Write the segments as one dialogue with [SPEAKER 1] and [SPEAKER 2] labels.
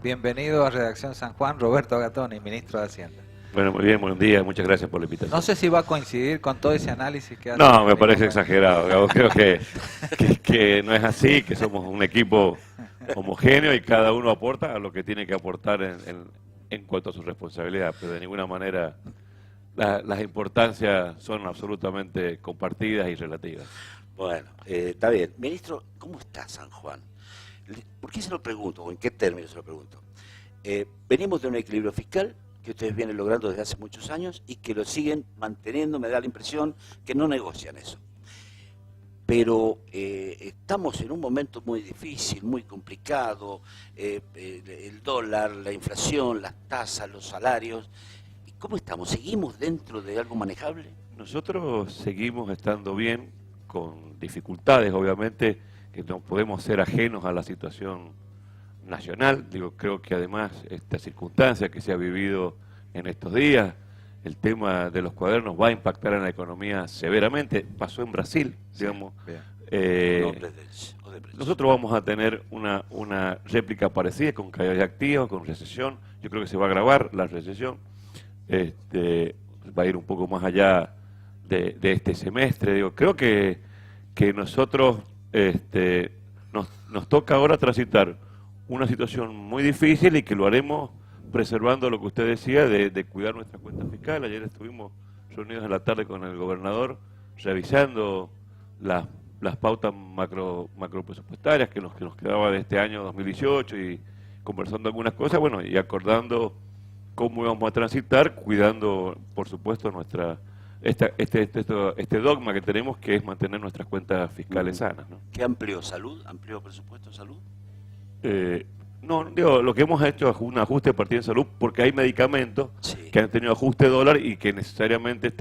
[SPEAKER 1] Bienvenido a Redacción San Juan, Roberto Gattoni, ministro de Hacienda.
[SPEAKER 2] Bueno, muy bien, buen día, muchas gracias por la invitación.
[SPEAKER 1] No sé si va a coincidir con todo ese análisis que hace.
[SPEAKER 2] No, me parece exagerado. Yo creo que no es así, que somos un equipo homogéneo y cada uno aporta a lo que tiene que aportar en cuanto a su responsabilidad, pero de ninguna manera las importancias son absolutamente compartidas y relativas.
[SPEAKER 3] Bueno, está bien. Ministro, ¿cómo está San Juan? ¿Por qué se lo pregunto o en qué términos se lo pregunto? Venimos de un equilibrio fiscal que ustedes vienen logrando desde hace muchos años y que lo siguen manteniendo, me da la impresión que no negocian eso. Pero estamos en un momento muy difícil, muy complicado, el dólar, la inflación, las tasas, los salarios. ¿Y cómo estamos? ¿Seguimos dentro de algo manejable?
[SPEAKER 2] Nosotros seguimos estando bien, con dificultades obviamente, que no podemos ser ajenos a la situación nacional. Creo que además esta circunstancia que se ha vivido en estos días, el tema de los cuadernos va a impactar en la economía severamente. Pasó en Brasil, digamos. Nosotros vamos a tener una réplica parecida, con caída de activos, con recesión. Yo creo que se va a agravar la recesión. Va a ir un poco más allá de este semestre. Creo que nosotros nos toca ahora transitar una situación muy difícil y que lo haremos preservando lo que usted decía de cuidar nuestra cuenta fiscal. Ayer estuvimos reunidos en la tarde con el gobernador revisando las pautas macro presupuestarias que nos quedaba de este año 2018 y conversando algunas cosas, bueno, y acordando cómo íbamos a transitar, cuidando, por supuesto, este dogma que tenemos, que es mantener nuestras cuentas fiscales sanas, ¿no?
[SPEAKER 3] ¿Qué amplió salud? ¿Amplió presupuesto de salud?
[SPEAKER 2] No, lo que hemos hecho es un ajuste de partida en salud porque hay medicamentos que han tenido ajuste de dólar y que necesariamente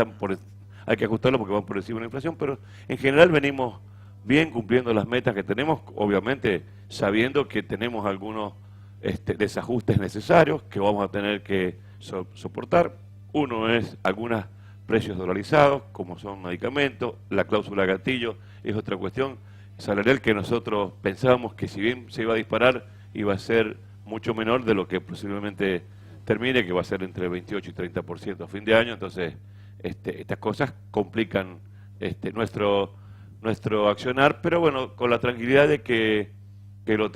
[SPEAKER 2] hay que ajustarlo porque van por encima de la inflación, pero en general venimos bien cumpliendo las metas que tenemos, obviamente sabiendo que tenemos algunos desajustes necesarios que vamos a tener que soportar. Uno es algunos precios dolarizados, como son medicamentos, la cláusula de gatillo es otra cuestión salarial que nosotros pensábamos que si bien se iba a disparar, iba a ser mucho menor de lo que posiblemente termine, que va a ser entre 28 y 30% a fin de año. Entonces, estas cosas complican nuestro accionar, pero bueno, con la tranquilidad de que lo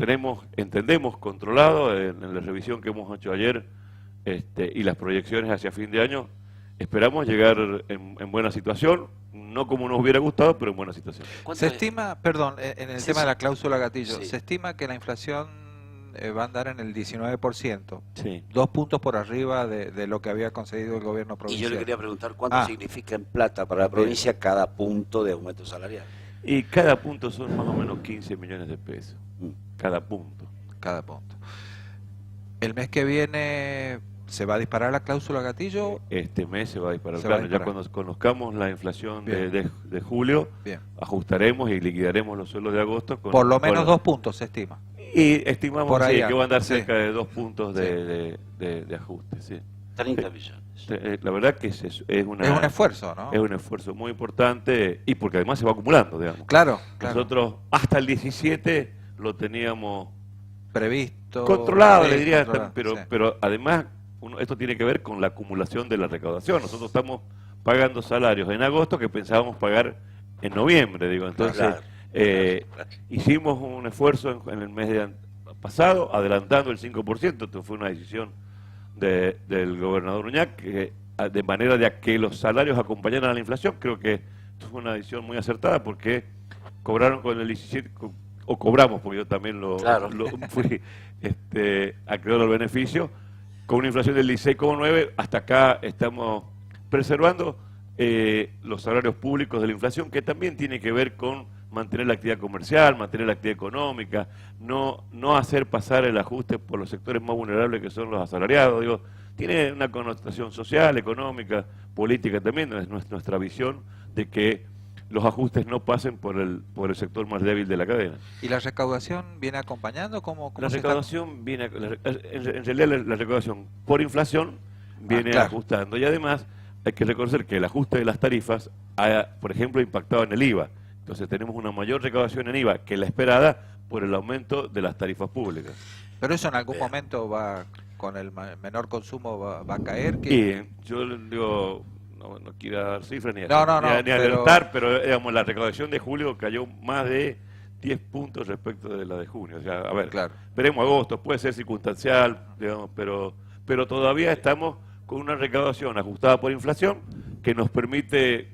[SPEAKER 2] entendemos controlado en la revisión que hemos hecho ayer y las proyecciones hacia fin de año. Esperamos llegar en buena situación, no como nos hubiera gustado, pero en buena situación.
[SPEAKER 1] Se estima, perdón, en el tema de la cláusula gatillo, se estima que la inflación va a andar en el 19%, 2 puntos por arriba de lo que había concedido el gobierno provincial.
[SPEAKER 3] Y yo le quería preguntar cuánto significa en plata para la provincia cada punto de aumento salarial.
[SPEAKER 2] Y cada punto son más o menos 15 millones de pesos, cada punto.
[SPEAKER 1] Cada punto. El mes que viene... ¿Se va a disparar la cláusula gatillo?
[SPEAKER 2] Este mes se va a disparar. Ya cuando conozcamos la inflación de julio, ajustaremos y liquidaremos los sueldos de agosto.
[SPEAKER 1] Por lo menos 2 puntos se estima.
[SPEAKER 2] Y estimamos que va a andar cerca de 2 puntos de ajuste. Sí.
[SPEAKER 3] 30 millones.
[SPEAKER 2] La verdad que es un
[SPEAKER 1] esfuerzo, ¿no?
[SPEAKER 2] Es un esfuerzo muy importante y porque además se va acumulando, digamos.
[SPEAKER 1] Claro.
[SPEAKER 2] Nosotros hasta el 17 lo teníamos
[SPEAKER 1] previsto.
[SPEAKER 2] Controlado, le diría, pero además... esto tiene que ver con la acumulación de la recaudación. Nosotros estamos pagando salarios en agosto que pensábamos pagar en noviembre, entonces hicimos un esfuerzo en el mes pasado, adelantando el 5%, esto fue una decisión del gobernador Uñac, de manera de que los salarios acompañaran a la inflación. Creo que esto fue una decisión muy acertada porque cobraron con el 17%, o cobramos, porque yo también fui acreedor al beneficio, con una inflación del 16,9, hasta acá estamos preservando los salarios públicos de la inflación, que también tiene que ver con mantener la actividad comercial, mantener la actividad económica, no hacer pasar el ajuste por los sectores más vulnerables que son los asalariados. Tiene una connotación social, económica, política también, es nuestra visión de que los ajustes no pasen por el sector más débil de la cadena.
[SPEAKER 1] ¿Y la recaudación viene acompañando? ¿Cómo
[SPEAKER 2] la recaudación viene, en realidad la recaudación por inflación viene ajustando, y además hay que reconocer que el ajuste de las tarifas ha, por ejemplo, impactado en el IVA, Entonces tenemos una mayor recaudación en IVA que la esperada por el aumento de las tarifas públicas.
[SPEAKER 1] Pero eso en algún momento va, con el menor consumo, va a caer.
[SPEAKER 2] Y yo digo, no quiero dar cifras ni alertar, pero digamos, la recaudación de julio cayó más de 10 puntos respecto de la de junio. O sea, a ver,
[SPEAKER 1] claro,
[SPEAKER 2] veremos agosto, puede ser circunstancial, digamos, pero todavía estamos con una recaudación ajustada por inflación que nos permite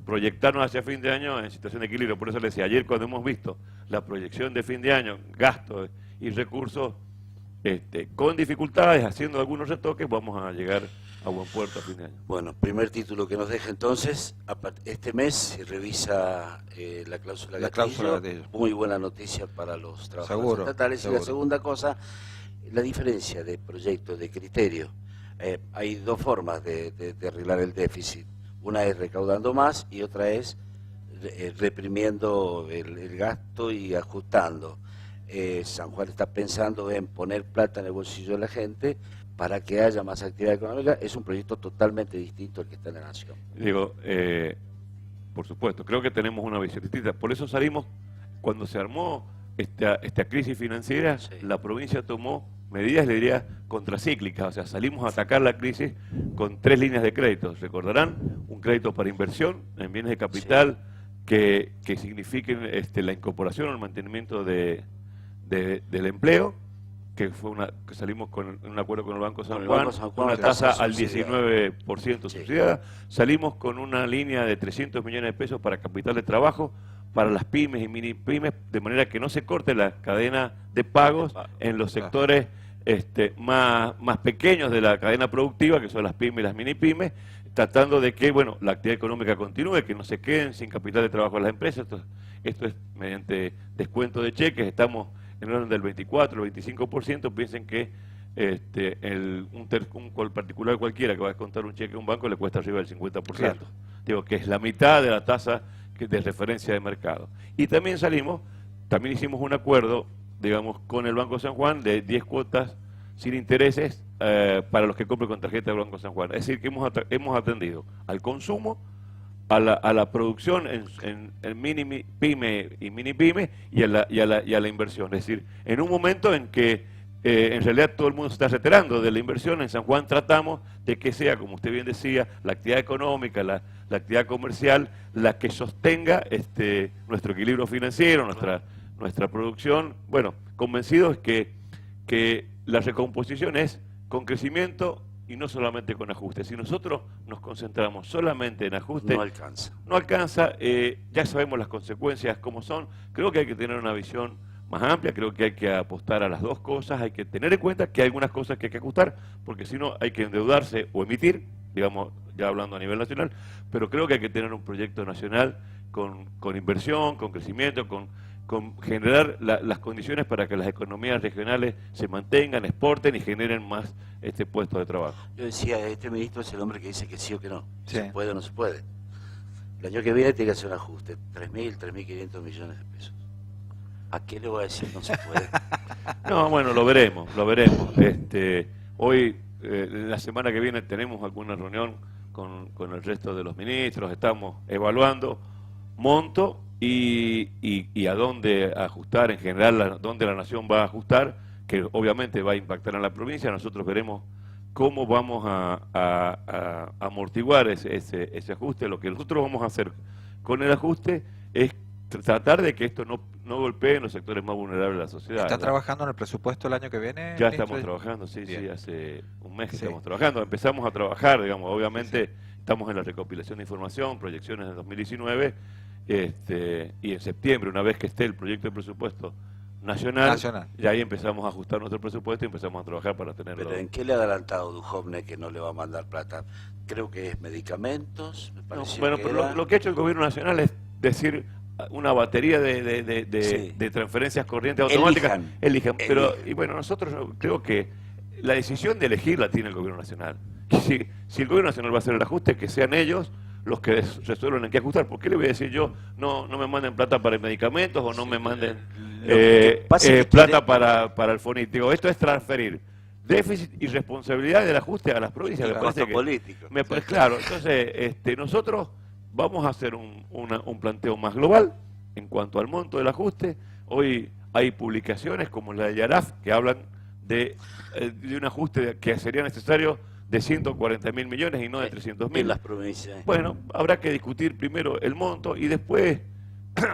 [SPEAKER 2] proyectarnos hacia fin de año en situación de equilibrio. Por eso le decía, ayer cuando hemos visto la proyección de fin de año, gastos y recursos con dificultades, haciendo algunos retoques, vamos a llegar a buen puerto a fin de año.
[SPEAKER 3] Bueno, primer título que nos deja entonces, este mes se revisa la cláusula gatillo, muy buena noticia para los trabajadores estatales. Y la segunda cosa, la diferencia de proyecto, de criterio. Hay dos formas de arreglar el déficit. Una es recaudando más y otra es reprimiendo el gasto y ajustando. San Juan está pensando en poner plata en el bolsillo de la gente para que haya más actividad económica. Es un proyecto totalmente distinto al que está en la Nación.
[SPEAKER 2] Digo, por supuesto, creo que tenemos una visión distinta. Por eso salimos, cuando se armó esta crisis financiera, sí, la provincia tomó medidas, le diría, contracíclicas. O sea, salimos a atacar la crisis con 3 líneas de créditos. Recordarán, un crédito para inversión en bienes de capital, sí, que signifiquen la incorporación o el mantenimiento del empleo, que salimos con un acuerdo con el Banco San Juan, una tasa al 19% subsidiada. Salimos con una línea de 300 millones de pesos para capital de trabajo, para las pymes y mini pymes, de manera que no se corte la cadena de pagos en los sectores más pequeños de la cadena productiva, que son las pymes y las mini pymes, tratando de que, bueno, la actividad económica continúe, que no se queden sin capital de trabajo las empresas. Esto es mediante descuento de cheques. Estamos en el orden del 24, el 25%. Piensen que un particular cualquiera que va a descontar un cheque a un banco le cuesta arriba del 50%. Claro. Digo, que es la mitad de la tasa de referencia de mercado. Y también hicimos un acuerdo, digamos, con el Banco San Juan de 10 cuotas sin intereses para los que compren con tarjeta del Banco San Juan. Es decir, que hemos atendido al consumo, a la producción en mini pyme y mini pyme y a la inversión. Es decir, en un momento en que en realidad todo el mundo se está retirando de la inversión, en San Juan tratamos de que sea, como usted bien decía, la actividad económica, la actividad comercial, la que sostenga nuestro equilibrio financiero, nuestra producción. Bueno, convencidos que la recomposición es con crecimiento y no solamente con ajuste. Si nosotros nos concentramos solamente en ajuste, no alcanza, ya sabemos las consecuencias cómo son. Creo que hay que tener una visión más amplia, creo que hay que apostar a las dos cosas, hay que tener en cuenta que hay algunas cosas que hay que ajustar, porque si no hay que endeudarse o emitir, digamos, ya hablando a nivel nacional, pero creo que hay que tener un proyecto nacional con inversión, con crecimiento, con generar las condiciones para que las economías regionales se mantengan, exporten y generen más puestos de trabajo.
[SPEAKER 3] Yo decía, este ministro es el hombre que dice que sí o que no, sí, se puede o no se puede. El año que viene tiene que hacer un ajuste, 3.000, 3.500 millones de pesos. ¿A qué le voy a decir no se puede?
[SPEAKER 2] No, bueno, lo veremos. Hoy, la semana que viene, tenemos alguna reunión con el resto de los ministros, estamos evaluando monto y a dónde ajustar, en general, dónde la nación va a ajustar, que obviamente va a impactar en la provincia. Nosotros veremos cómo vamos a amortiguar ese ajuste. Lo que nosotros vamos a hacer con el ajuste es tratar de que esto no golpee en los sectores más vulnerables de la sociedad.
[SPEAKER 1] ¿Está trabajando en el presupuesto el año que viene?
[SPEAKER 2] Ya estamos trabajando, sí, hace un mes que estamos trabajando. Empezamos a trabajar, digamos, obviamente estamos en la recopilación de información, proyecciones de 2019, y en septiembre, una vez que esté el proyecto de presupuesto nacional, y ahí empezamos a ajustar nuestro presupuesto y empezamos a trabajar para tenerlo.
[SPEAKER 3] ¿Pero en qué le ha adelantado Duhovne que no le va a mandar plata? Creo que es medicamentos, me parece.
[SPEAKER 2] Bueno, pero lo que ha hecho el gobierno nacional es decir una batería de transferencias corrientes automáticas. Elijan. Pero, y bueno, nosotros creo que la decisión de elegir la tiene el gobierno nacional. Si el gobierno nacional va a hacer el ajuste, que sean ellos los que resuelvan en qué ajustar. ¿Por qué le voy a decir yo, no me manden plata para medicamentos o no me manden plata para el FONIT? Digo, esto es transferir déficit y responsabilidad del ajuste a las provincias.
[SPEAKER 3] Me parece que político.
[SPEAKER 2] Claro, entonces nosotros vamos a hacer un planteo más global en cuanto al monto del ajuste. Hoy hay publicaciones como la de Yaraf que hablan de un ajuste que sería necesario de 140.000 millones y no de 300.000.
[SPEAKER 3] En las provincias.
[SPEAKER 2] Bueno, habrá que discutir primero el monto y después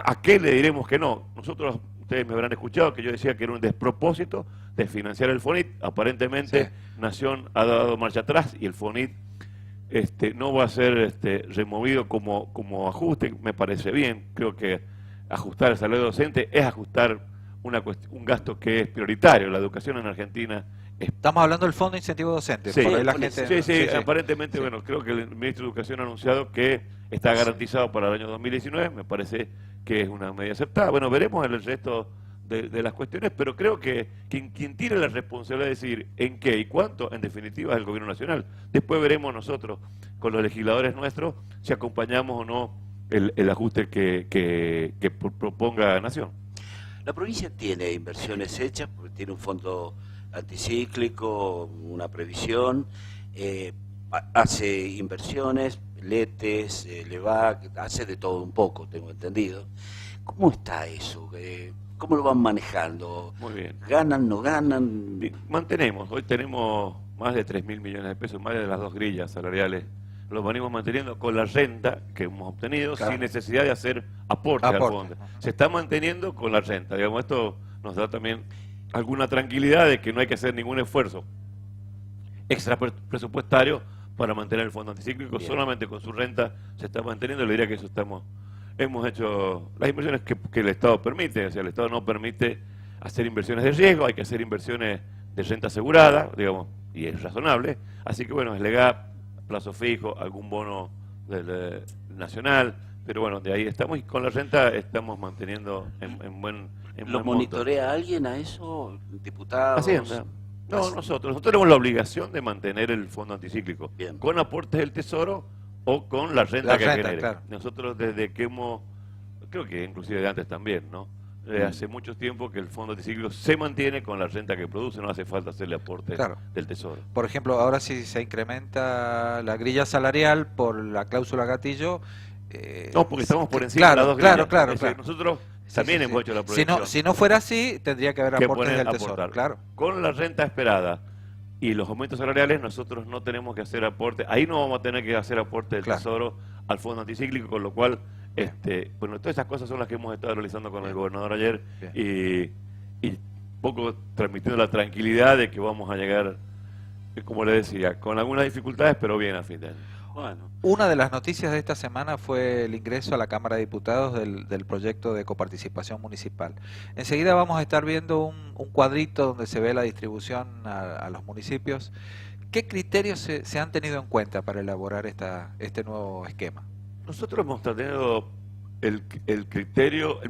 [SPEAKER 2] a qué le diremos que no. Nosotros, ustedes me habrán escuchado que yo decía que era un despropósito de financiar el FONIT. Aparentemente Nación ha dado marcha atrás y el FONIT no va a ser removido como ajuste. Me parece bien. Creo que ajustar el salario docente es ajustar un gasto que es prioritario. La educación en Argentina
[SPEAKER 1] Estamos hablando del Fondo de Incentivo Docente.
[SPEAKER 2] Sí, aparentemente, bueno, creo que el ministro de Educación ha anunciado que está garantizado para el año 2019, me parece que es una medida aceptada. Bueno, veremos el resto de las cuestiones, pero creo que quien tiene la responsabilidad de decir en qué y cuánto, en definitiva, es el Gobierno Nacional. Después veremos nosotros, con los legisladores nuestros, si acompañamos o no el ajuste que proponga Nación.
[SPEAKER 3] La provincia tiene inversiones hechas, porque tiene un fondo anticíclico, una previsión, hace inversiones, letes, LEVAC, hace de todo un poco, tengo entendido. ¿Cómo está eso? ¿Cómo lo van manejando?
[SPEAKER 2] Muy bien.
[SPEAKER 3] ¿Ganan, no ganan?
[SPEAKER 2] Mantenemos, hoy tenemos más de 3.000 millones de pesos, más de las 2 grillas salariales. Los venimos manteniendo con la renta que hemos obtenido, sin necesidad de hacer aporte al fondo. Se está manteniendo con la renta. Digamos, esto nos da también alguna tranquilidad de que no hay que hacer ningún esfuerzo extra presupuestario para mantener el fondo anticíclico. Bien. Solamente con su renta se está manteniendo. Le diría que eso hemos hecho las inversiones que el Estado permite. O sea, el Estado no permite hacer inversiones de riesgo, hay que hacer inversiones de renta asegurada, digamos, y es razonable. Así que bueno, es legal, plazo fijo, algún bono nacional, pero bueno, de ahí estamos, y con la renta estamos manteniendo en buen
[SPEAKER 3] ¿Lo monitorea alguien a eso? ¿Diputados?
[SPEAKER 2] Hacienda. No, nosotros tenemos la obligación de mantener el fondo anticíclico.
[SPEAKER 3] Bien.
[SPEAKER 2] Con aportes del Tesoro o con la renta que genere. Claro. Nosotros desde que creo que inclusive de antes también, ¿no? Hace mucho tiempo que el fondo anticíclico se mantiene con la renta que produce, no hace falta hacerle aporte del Tesoro.
[SPEAKER 1] Por ejemplo, ahora si se incrementa la grilla salarial por la cláusula gatillo...
[SPEAKER 2] no, porque estamos por encima de las 2 grillas.
[SPEAKER 1] Claro.
[SPEAKER 2] Nosotros también hemos hecho la proyección.
[SPEAKER 1] Si no fuera así, tendría que haber aportes del Tesoro. Claro.
[SPEAKER 2] Con la renta esperada y los aumentos salariales, nosotros no tenemos que hacer aporte. Ahí no vamos a tener que hacer aporte del Tesoro al fondo anticíclico, con lo cual, bueno, todas esas cosas son las que hemos estado realizando con el gobernador ayer y poco transmitiendo la tranquilidad de que vamos a llegar, como le decía, con algunas dificultades, pero bien a fin de año.
[SPEAKER 1] Bueno. Una de las noticias de esta semana fue el ingreso a la Cámara de Diputados del proyecto de coparticipación municipal. Enseguida vamos a estar viendo un cuadrito donde se ve la distribución a los municipios. ¿Qué criterios se han tenido en cuenta para elaborar este nuevo esquema?
[SPEAKER 2] Nosotros hemos tenido el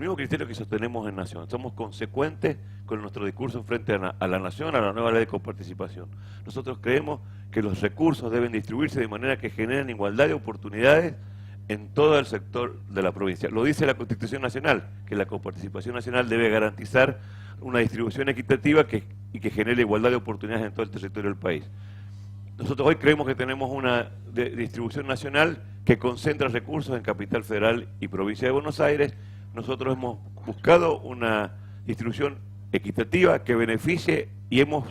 [SPEAKER 2] mismo criterio que sostenemos en Nación. Somos consecuentes con nuestro discurso frente a la Nación, a la nueva ley de coparticipación. Nosotros creemos que los recursos deben distribuirse de manera que generen igualdad de oportunidades en todo el sector de la provincia. Lo dice la Constitución Nacional, que la coparticipación nacional debe garantizar una distribución equitativa y que genere igualdad de oportunidades en todo el territorio del país. Nosotros hoy creemos que tenemos una distribución nacional que concentra recursos en Capital Federal y Provincia de Buenos Aires. Nosotros hemos buscado una distribución equitativa que beneficie y hemos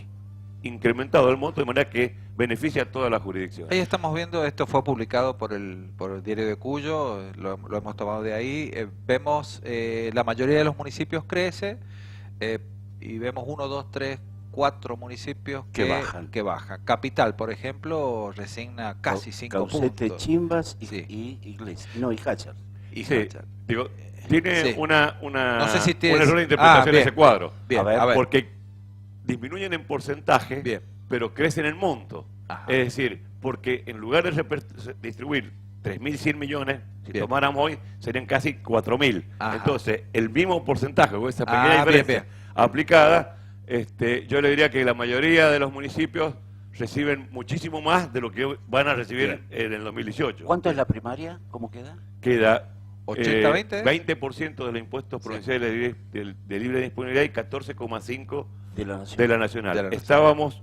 [SPEAKER 2] incrementado el monto de manera que beneficie a todas las jurisdicciones.
[SPEAKER 1] Ahí estamos viendo, esto fue publicado por el Diario de Cuyo, lo hemos tomado de ahí. Vemos la mayoría de los municipios crece y vemos 1, 2, 3, 4 municipios que bajan. Capital, por ejemplo, resigna casi 5 puntos.
[SPEAKER 3] Chimbas y Iglesia. No, y Hachar.
[SPEAKER 2] Digo, tiene un error de interpretación
[SPEAKER 1] bien,
[SPEAKER 2] ese cuadro.
[SPEAKER 1] Bien,
[SPEAKER 2] porque disminuyen en porcentaje, pero crecen en monto.
[SPEAKER 1] Ajá.
[SPEAKER 2] Es decir, porque en lugar de distribuir 3.100 millones, si tomáramos hoy, serían casi 4.000. Entonces, el mismo porcentaje, con esa pequeña diferencia aplicada, yo le diría que la mayoría de los municipios reciben muchísimo más de lo que van a recibir en el 2018.
[SPEAKER 3] ¿Cuánto es la primaria? ¿Cómo queda?
[SPEAKER 2] Queda
[SPEAKER 1] 80-20.
[SPEAKER 2] 20% de los impuestos provinciales de libre disponibilidad y 14,5% de la nacional. Estábamos,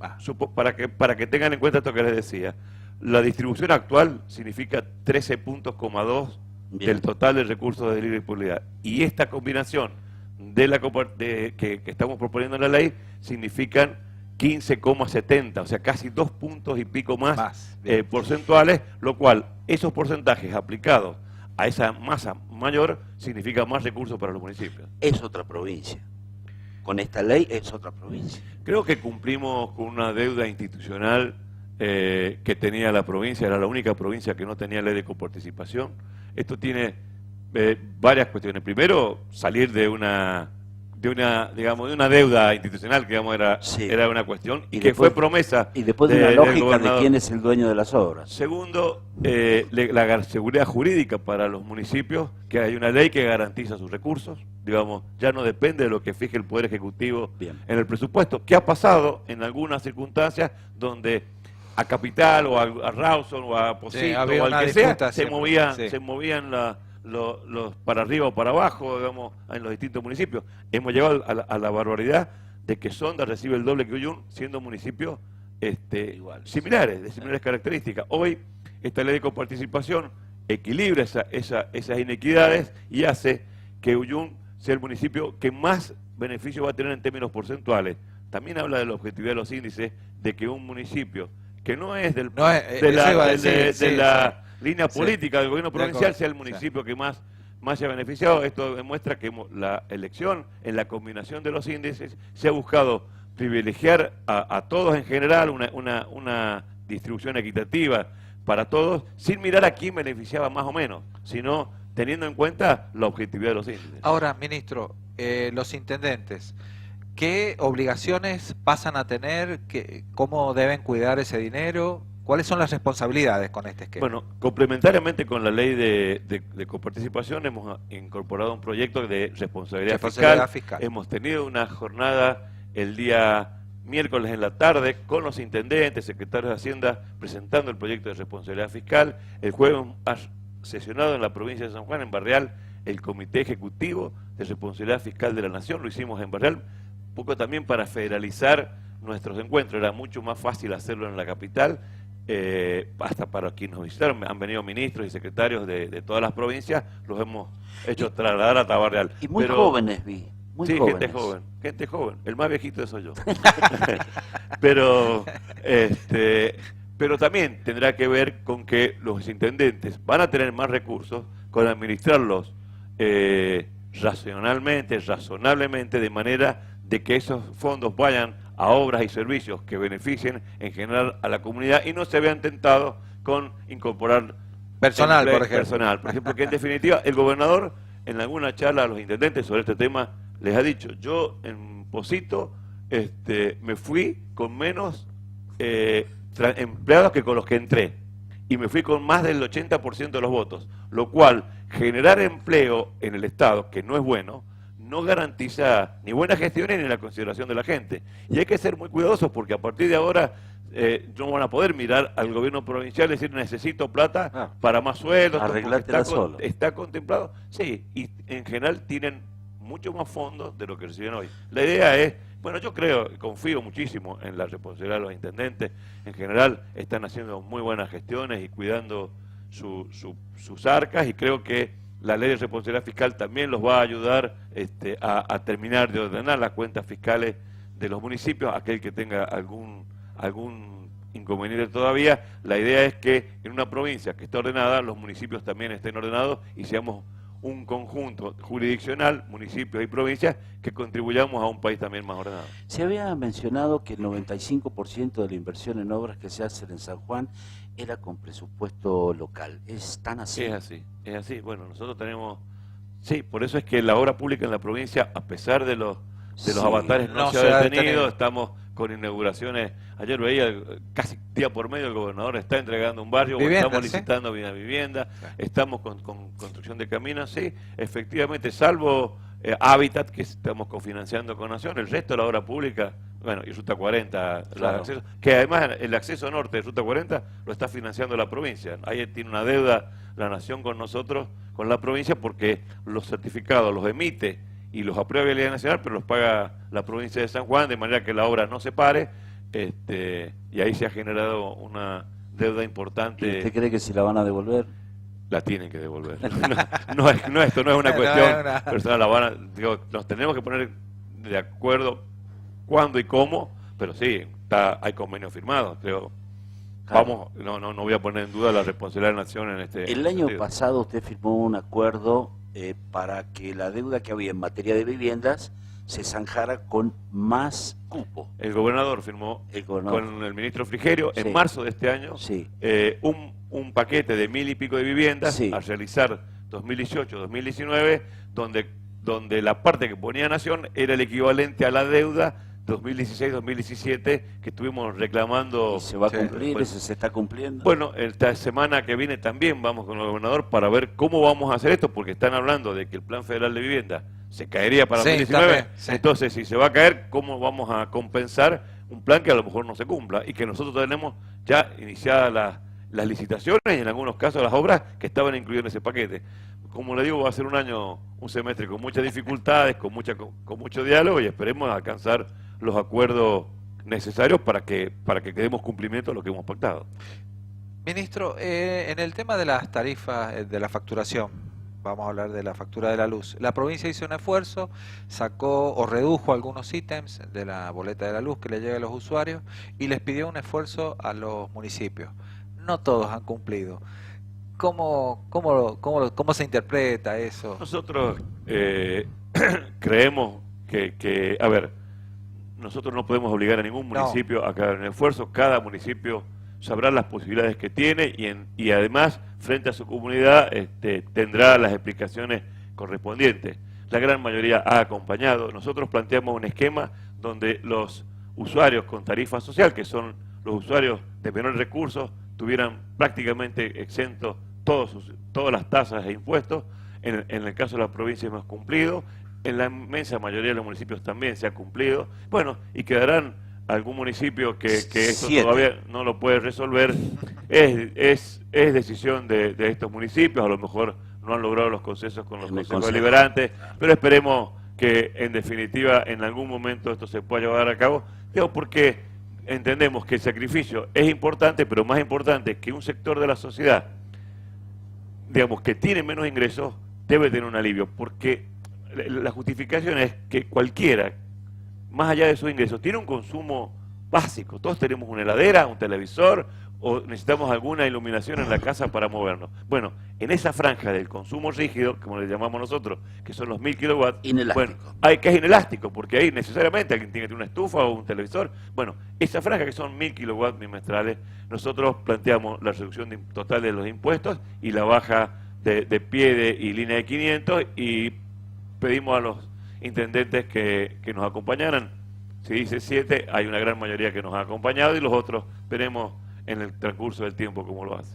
[SPEAKER 2] para que tengan en cuenta esto que les decía, la distribución actual significa 13,2 puntos del total de recursos de libre disponibilidad. Y esta combinación de que estamos proponiendo en la ley significan 15,70, o sea, casi 2 puntos y pico más porcentuales, lo cual esos porcentajes aplicados a esa masa mayor significa más recursos para los municipios.
[SPEAKER 3] Es otra provincia. Con esta ley es otra provincia.
[SPEAKER 2] Creo que cumplimos con una deuda institucional que tenía la provincia, era la única provincia que no tenía ley de coparticipación. Esto tiene varias cuestiones. Primero, salir de una deuda institucional que era una cuestión y que después, fue promesa.
[SPEAKER 3] Y después de una lógica de quién es el dueño de las obras.
[SPEAKER 2] Segundo, la seguridad jurídica para los municipios, que hay una ley que garantiza sus recursos, ya no depende de lo que fije el Poder Ejecutivo en el presupuesto. ¿Qué ha pasado en algunas circunstancias donde a Capital o a Rawson o a Posito o al que sea se movían los para arriba o para abajo, en los distintos municipios? Hemos llegado a la barbaridad de que Sonda recibe el doble que Uyun, siendo municipios similares, de similares características. Hoy, esta ley de coparticipación equilibra esas inequidades y hace que Uyun sea el municipio que más beneficio va a tener en términos porcentuales. También habla de la objetividad de los índices, de que un municipio que no es de la línea política del gobierno provincial sea el municipio que más se ha beneficiado. Esto demuestra que la elección en la combinación de los índices se ha buscado privilegiar a todos en general, una distribución equitativa para todos, sin mirar a quién beneficiaba más o menos, sino teniendo en cuenta la objetividad de los índices.
[SPEAKER 1] Ahora, ministro, los intendentes, ¿qué obligaciones pasan a tener? ¿Cómo deben cuidar ese dinero? ¿Cuáles son las responsabilidades con este esquema?
[SPEAKER 2] Bueno, complementariamente con la ley de coparticipación hemos incorporado un proyecto de responsabilidad fiscal. Hemos tenido una jornada el día miércoles en la tarde con los intendentes, secretarios de Hacienda, presentando el proyecto de responsabilidad fiscal. El jueves ha sesionado en la provincia de San Juan, en Barreal, el Comité Ejecutivo de Responsabilidad Fiscal de la Nación. Lo hicimos en Barreal, un poco también para federalizar nuestros encuentros. Era mucho más fácil hacerlo en la capital, hasta para quienes nos visitaron. Han venido ministros y secretarios de todas las provincias, los hemos hecho trasladar a Tabarreal.
[SPEAKER 3] Y muy jóvenes vi.
[SPEAKER 2] Sí, jóvenes. gente joven. El más viejito soy yo. pero también tendrá que ver con que los intendentes van a tener más recursos con administrarlos razonablemente, de manera de que esos fondos vayan a obras y servicios que beneficien en general a la comunidad y no se vean tentados con incorporar
[SPEAKER 1] personal, por ejemplo.
[SPEAKER 2] Por ejemplo, que en definitiva el gobernador en alguna charla a los intendentes sobre este tema les ha dicho: yo en Posito me fui con menos empleados que con los que entré, y me fui con más del 80% de los votos, lo cual generar empleo en el Estado, que no es bueno, no garantiza ni buena gestión ni la consideración de la gente. Y hay que ser muy cuidadosos, porque a partir de ahora no van a poder mirar al gobierno provincial y decir: necesito plata para más sueldos. Está contemplado. Sí, y en general tienen mucho más fondos de lo que reciben hoy. La idea es, bueno, yo confío muchísimo en la responsabilidad de los intendentes. En general están haciendo muy buenas gestiones y cuidando sus arcas, y creo que la ley de responsabilidad fiscal también los va a ayudar a terminar de ordenar las cuentas fiscales de los municipios. Aquel que tenga algún inconveniente todavía, la idea es que en una provincia que esté ordenada, los municipios también estén ordenados y seamos un conjunto jurisdiccional, municipios y provincias, que contribuyamos a un país también más ordenado.
[SPEAKER 3] Se había mencionado que el 95% de la inversión en obras que se hacen en San Juan era con presupuesto local. ¿Es tan así?
[SPEAKER 2] Es así. Bueno, nosotros tenemos... Sí, por eso es que la obra pública en la provincia, a pesar de los avatares, no se ha detenido. Estamos con inauguraciones. Ayer veía, casi día por medio, el gobernador está entregando un barrio, estamos licitando una vivienda, estamos con construcción de caminos. Sí, efectivamente, salvo Hábitat, que estamos cofinanciando con Nación, el resto de la obra pública, bueno, y Ruta 40,
[SPEAKER 3] claro,
[SPEAKER 2] que además el acceso norte de Ruta 40 lo está financiando la provincia. Ahí tiene una deuda la Nación con nosotros, con la provincia, porque los certificados los emite y los aprueba la Ley Nacional, pero los paga la provincia de San Juan, de manera que la obra no se pare, y ahí se ha generado una deuda importante.
[SPEAKER 3] ¿Y usted cree que si la van a devolver?
[SPEAKER 2] La tienen que devolver. Esto no es una cuestión personal. Nos tenemos que poner de acuerdo cuándo y cómo, pero sí, hay convenios firmados, creo. Claro. Vamos, no voy a poner en duda la responsabilidad de la nación en este
[SPEAKER 3] El año
[SPEAKER 2] sentido.
[SPEAKER 3] pasado usted firmó un acuerdo para que la deuda que había en materia de viviendas se zanjara con más cupo.
[SPEAKER 2] El gobernador firmó con el ministro Frigerio en marzo de este año un paquete de 1000 y pico de viviendas a realizar 2018-2019, donde la parte que ponía Nación era el equivalente a la deuda 2016-2017 que estuvimos reclamando.
[SPEAKER 3] ¿Y se va a cumplir? ¿Eso se está cumpliendo?
[SPEAKER 2] Bueno, esta semana que viene también vamos con el gobernador para ver cómo vamos a hacer esto, porque están hablando de que el Plan Federal de Vivienda se caería para 2019. Entonces, si se va a caer, ¿cómo vamos a compensar un plan que a lo mejor no se cumpla? Y que nosotros tenemos ya iniciadas las licitaciones y en algunos casos las obras que estaban incluidas en ese paquete. Como le digo, va a ser un semestre con muchas dificultades, con mucho diálogo, y esperemos alcanzar los acuerdos necesarios para que demos cumplimiento a lo que hemos pactado.
[SPEAKER 1] Ministro, en el tema de las tarifas de la facturación, vamos a hablar de la factura de la luz. La provincia hizo un esfuerzo, sacó o redujo algunos ítems de la boleta de la luz que le llega a los usuarios y les pidió un esfuerzo a los municipios. No todos han cumplido. ¿Cómo se interpreta eso?
[SPEAKER 2] Nosotros creemos que, a ver, nosotros no podemos obligar a ningún municipio a caer en esfuerzo. Cada municipio sabrá las posibilidades que tiene y además, frente a su comunidad, tendrá las explicaciones correspondientes. La gran mayoría ha acompañado. Nosotros planteamos un esquema donde los usuarios con tarifa social, que son los usuarios de menores recursos, tuvieran prácticamente exentos todas las tasas e impuestos. En el caso de la provincia hemos cumplido. En la inmensa mayoría de los municipios también se ha cumplido. Bueno, y quedarán algún municipio que esto todavía no lo puede resolver. Es decisión de estos municipios. A lo mejor no han logrado los consensos con los consejos deliberantes, pero esperemos que en definitiva en algún momento esto se pueda llevar a cabo. Digo, porque entendemos que el sacrificio es importante, pero más importante es que un sector de la sociedad, digamos, que tiene menos ingresos, debe tener un alivio, porque la justificación es que cualquiera, más allá de sus ingresos, tiene un consumo básico. Todos tenemos una heladera, un televisor, o necesitamos alguna iluminación en la casa para movernos. Bueno, en esa franja del consumo rígido, como le llamamos nosotros, que son los 1000 kilowatts,
[SPEAKER 3] inelástico.
[SPEAKER 2] Bueno, que es inelástico, porque ahí necesariamente alguien tiene que tener una estufa o un televisor. Bueno, esa franja que son 1000 kilowatts bimestrales, nosotros planteamos la reducción total de los impuestos y la baja de pie y línea de 500, y pedimos a los intendentes que nos acompañaran. Si dice 7, hay una gran mayoría que nos ha acompañado y los otros veremos en el transcurso del tiempo cómo lo hace.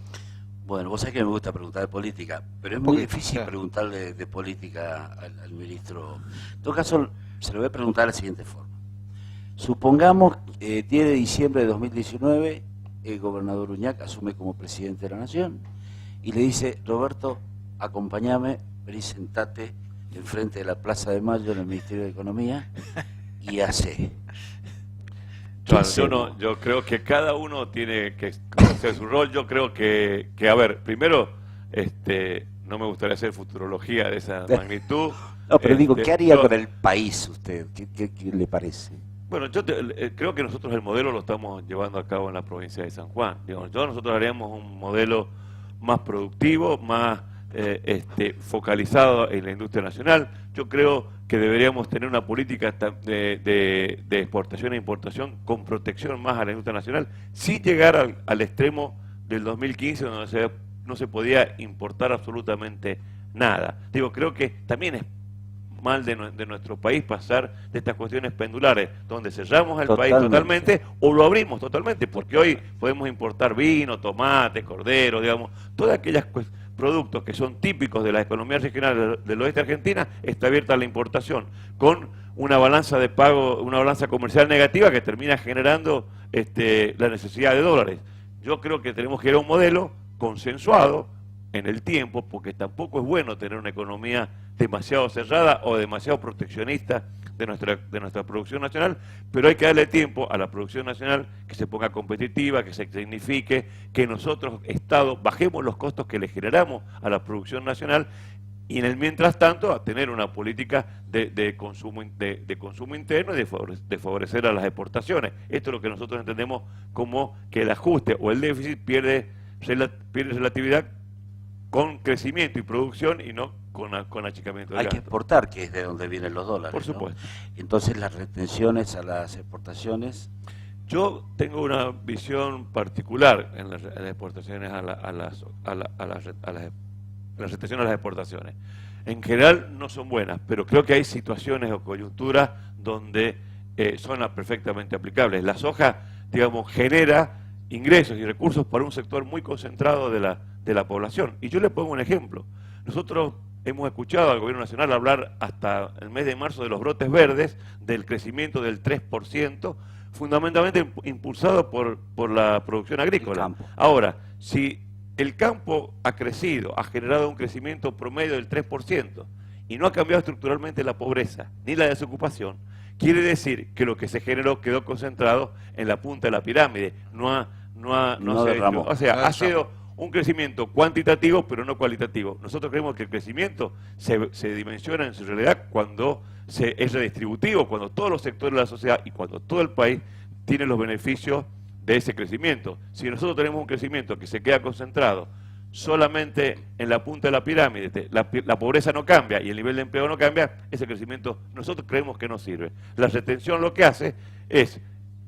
[SPEAKER 3] Bueno, vos sabés que me gusta preguntar de política, pero es muy difícil preguntarle de política al ministro. En todo caso, se lo voy a preguntar de la siguiente forma. Supongamos que 10 de diciembre de 2019 el gobernador Uñac asume como presidente de la Nación y le dice: Roberto, acompáñame, vení, sentate enfrente de la Plaza de Mayo en el Ministerio de Economía y hace.
[SPEAKER 2] Yo creo que cada uno tiene que conocer su rol. Yo creo que a ver, primero, no me gustaría hacer futurología de esa magnitud.
[SPEAKER 3] No, pero digo, ¿qué haría con el país usted? ¿Qué le parece?
[SPEAKER 2] Bueno, yo creo que nosotros el modelo lo estamos llevando a cabo en la provincia de San Juan. Nosotros haríamos un modelo más productivo, más focalizado en la industria nacional. Yo creo que deberíamos tener una política de exportación e importación con protección más a la industria nacional, sin llegar al extremo del 2015, donde no se podía importar absolutamente nada. Creo que también es mal de nuestro país pasar de estas cuestiones pendulares, donde cerramos el país totalmente o lo abrimos totalmente, porque hoy podemos importar vino, tomate, cordero, digamos, todas aquellas productos que son típicos de la economía regional del oeste de Argentina, está abierta a la importación, con una balanza de pago, una balanza comercial negativa que termina generando la necesidad de dólares. Yo creo que tenemos que ir a un modelo consensuado en el tiempo, porque tampoco es bueno tener una economía demasiado cerrada o demasiado proteccionista de nuestra producción nacional, pero hay que darle tiempo a la producción nacional que se ponga competitiva, que se signifique, que nosotros, Estado, bajemos los costos que le generamos a la producción nacional y en el mientras tanto a tener una política de consumo interno y de favorecer a las exportaciones. Esto es lo que nosotros entendemos como que el ajuste o el déficit pierde relatividad con crecimiento y producción y no con achicamiento del
[SPEAKER 3] Hay
[SPEAKER 2] gasto.
[SPEAKER 3] que exportar, que es de donde vienen los dólares.
[SPEAKER 2] Por supuesto.
[SPEAKER 3] ¿No? Entonces, las retenciones a las exportaciones.
[SPEAKER 2] Yo tengo una visión particular en las exportaciones a las retenciones a las exportaciones. En general no son buenas, pero creo que hay situaciones o coyunturas donde son perfectamente aplicables. La soja, digamos, genera ingresos y recursos para un sector muy concentrado de la población. Y yo le pongo un ejemplo. Nosotros hemos escuchado al Gobierno Nacional hablar hasta el mes de marzo de los brotes verdes, del crecimiento del 3%, fundamentalmente impulsado por la producción agrícola. Ahora, si el campo ha crecido, ha generado un crecimiento promedio del 3% y no ha cambiado estructuralmente la pobreza ni la desocupación, quiere decir que lo que se generó quedó concentrado en la punta de la pirámide, ha sido un crecimiento cuantitativo pero no cualitativo. Nosotros creemos que el crecimiento se dimensiona en su realidad cuando es redistributivo, cuando todos los sectores de la sociedad y cuando todo el país tiene los beneficios de ese crecimiento. Si nosotros tenemos un crecimiento que se queda concentrado solamente en la punta de la pirámide, la pobreza no cambia y el nivel de empleo no cambia, ese crecimiento nosotros creemos que no sirve. La retención lo que hace es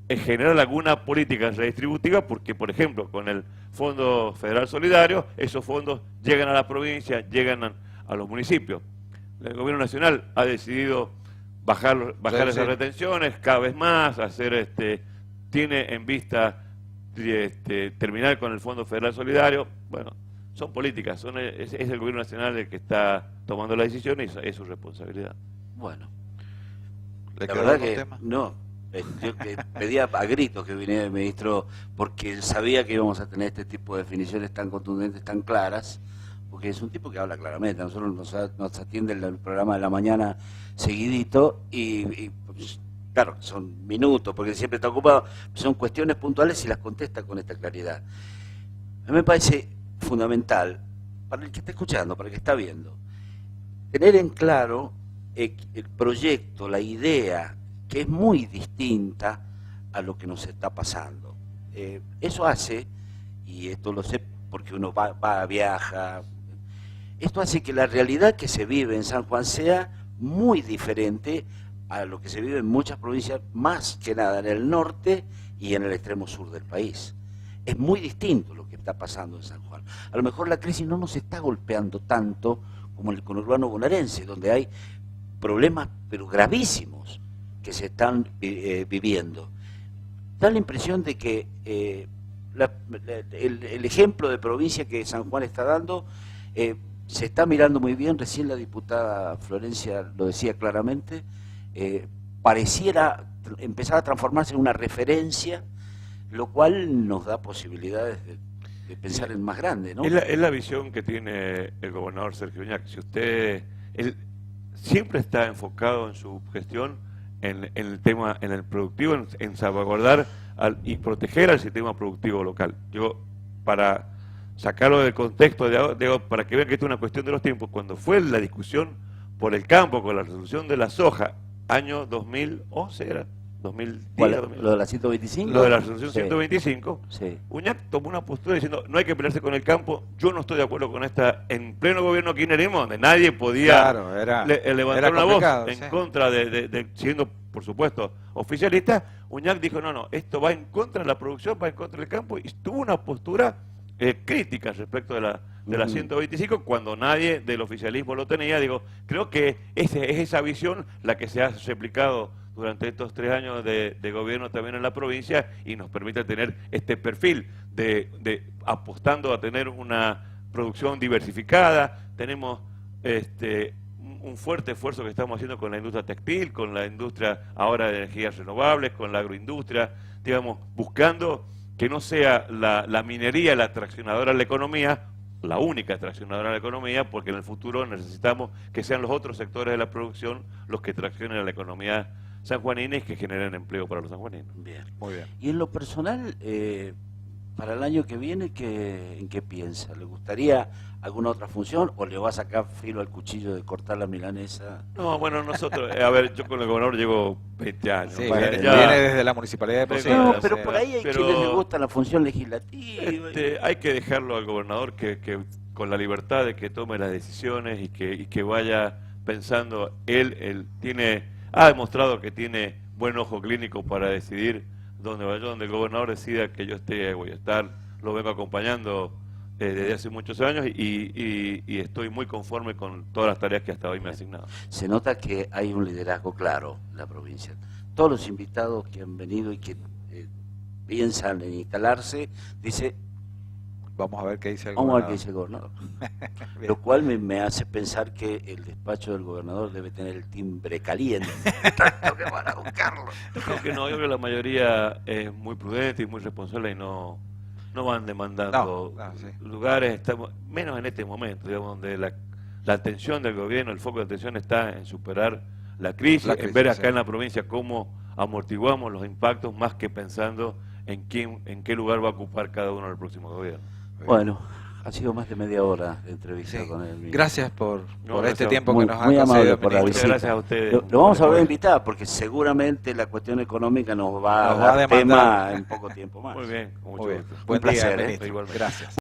[SPEAKER 2] generar alguna política redistributiva porque, por ejemplo, con el Fondo Federal Solidario, esos fondos llegan a la provincia, llegan a los municipios. El Gobierno Nacional ha decidido bajar esas retenciones cada vez más, tiene en vista terminar con el Fondo Federal Solidario. Bueno, son políticas, es el Gobierno Nacional el que está tomando la decisión y es su responsabilidad.
[SPEAKER 3] Bueno,
[SPEAKER 1] ¿Le
[SPEAKER 3] la
[SPEAKER 1] quedó
[SPEAKER 3] verdad
[SPEAKER 1] algún
[SPEAKER 3] que
[SPEAKER 1] tema?
[SPEAKER 3] no. Yo que pedía a gritos que viniera el ministro porque sabía que íbamos a tener este tipo de definiciones tan contundentes, tan claras, porque es un tipo que habla claramente. A nosotros nos atiende el programa de la mañana seguidito y pues, claro, son minutos porque siempre está ocupado, son cuestiones puntuales y las contesta con esta claridad. A mí me parece fundamental, para el que está escuchando, para el que está viendo, tener en claro el proyecto, la idea, que es muy distinta a lo que nos está pasando. Eso hace, y esto lo sé porque uno viaja, esto hace que la realidad que se vive en San Juan sea muy diferente a lo que se vive en muchas provincias, más que nada en el norte y en el extremo sur del país. Es muy distinto lo que está pasando en San Juan. A lo mejor la crisis no nos está golpeando tanto como el conurbano bonaerense, donde hay problemas pero gravísimos que se están viviendo. Da la impresión de que el ejemplo de provincia que San Juan está dando se está mirando muy bien. Recién la diputada Florencia lo decía claramente, pareciera empezar a transformarse en una referencia, lo cual nos da posibilidades de pensar en más grande, ¿no?
[SPEAKER 2] Es la visión que tiene el gobernador Sergio Uñac. Si él siempre está enfocado en su gestión en el tema, en el productivo, en salvaguardar y proteger al sistema productivo local. Yo, para sacarlo del contexto, para que vean que esto es una cuestión de los tiempos, cuando fue la discusión por el campo con la resolución de la soja, año 2011 era, 2010,
[SPEAKER 3] ¿Lo de la 125?
[SPEAKER 2] Lo de la resolución 125,
[SPEAKER 3] sí.
[SPEAKER 2] Uñac tomó una postura diciendo, no hay que pelearse con el campo, yo no estoy de acuerdo con esta, en pleno gobierno kirchnerismo, donde nadie podía levantar una voz en contra siendo, por supuesto, oficialista. Uñac dijo, no, esto va en contra de la producción, va en contra del campo, y tuvo una postura crítica respecto de la 125, cuando nadie del oficialismo lo tenía. Digo, creo que es esa visión la que se ha replicado durante estos 3 años de gobierno también en la provincia y nos permite tener este perfil de apostando a tener una producción diversificada. Tenemos un fuerte esfuerzo que estamos haciendo con la industria textil, con la industria ahora de energías renovables, con la agroindustria, digamos, buscando que no sea la minería la traccionadora de la economía, la única traccionadora de la economía, porque en el futuro necesitamos que sean los otros sectores de la producción los que traccionen a la economía sanjuanina y que generen empleo para los sanjuaninos.
[SPEAKER 3] Bien.
[SPEAKER 1] Muy bien.
[SPEAKER 3] Y en lo personal, para el año que viene, ¿en qué piensa? ¿Le gustaría alguna otra función o le va a sacar filo al cuchillo de cortar la milanesa?
[SPEAKER 2] No, bueno, nosotros, a ver, yo con el gobernador llevo 20 años.
[SPEAKER 1] Sí,
[SPEAKER 2] bueno,
[SPEAKER 1] viene desde la municipalidad de Posadas.
[SPEAKER 3] No, pero por ahí hay quienes les gusta la función legislativa.
[SPEAKER 2] Hay que dejarlo al gobernador que con la libertad de que tome las decisiones y que vaya pensando. Él ha demostrado que tiene buen ojo clínico para decidir dónde va. Yo, donde el gobernador decida que yo esté, voy a estar. Lo vengo acompañando desde hace muchos años y estoy muy conforme con todas las tareas que hasta hoy me ha asignado.
[SPEAKER 3] Se nota que hay un liderazgo claro en la provincia. Todos los invitados que han venido y que piensan en instalarse, dice...
[SPEAKER 1] Vamos a ver qué dice el
[SPEAKER 3] Vamos a ver qué
[SPEAKER 1] gobernador.
[SPEAKER 3] dice el gobernador. Lo cual me hace pensar que el despacho del gobernador debe tener el timbre caliente. Tanto que van a buscarlo.
[SPEAKER 2] Yo creo que no, yo creo que la mayoría es muy prudente y muy responsable y no van demandando lugares, estamos, menos en este momento, digamos, donde la atención del gobierno, el foco de atención está en superar la crisis, en ver acá en la provincia cómo amortiguamos los impactos, más que pensando en qué lugar va a ocupar cada uno en el próximo gobierno.
[SPEAKER 3] Bueno, ha sido más de media hora de entrevista con él.
[SPEAKER 1] Gracias por este tiempo
[SPEAKER 3] muy,
[SPEAKER 1] que nos
[SPEAKER 3] muy
[SPEAKER 1] han
[SPEAKER 3] amable
[SPEAKER 1] concedido.
[SPEAKER 3] por la visita.
[SPEAKER 2] Gracias a ustedes.
[SPEAKER 3] Lo vamos a volver a invitar porque seguramente la cuestión económica nos va a dar tema en poco tiempo más.
[SPEAKER 2] Muy bien, con mucho gusto.
[SPEAKER 1] Buen
[SPEAKER 3] placer,
[SPEAKER 1] día, ministro.
[SPEAKER 2] Igualmente.
[SPEAKER 1] Gracias.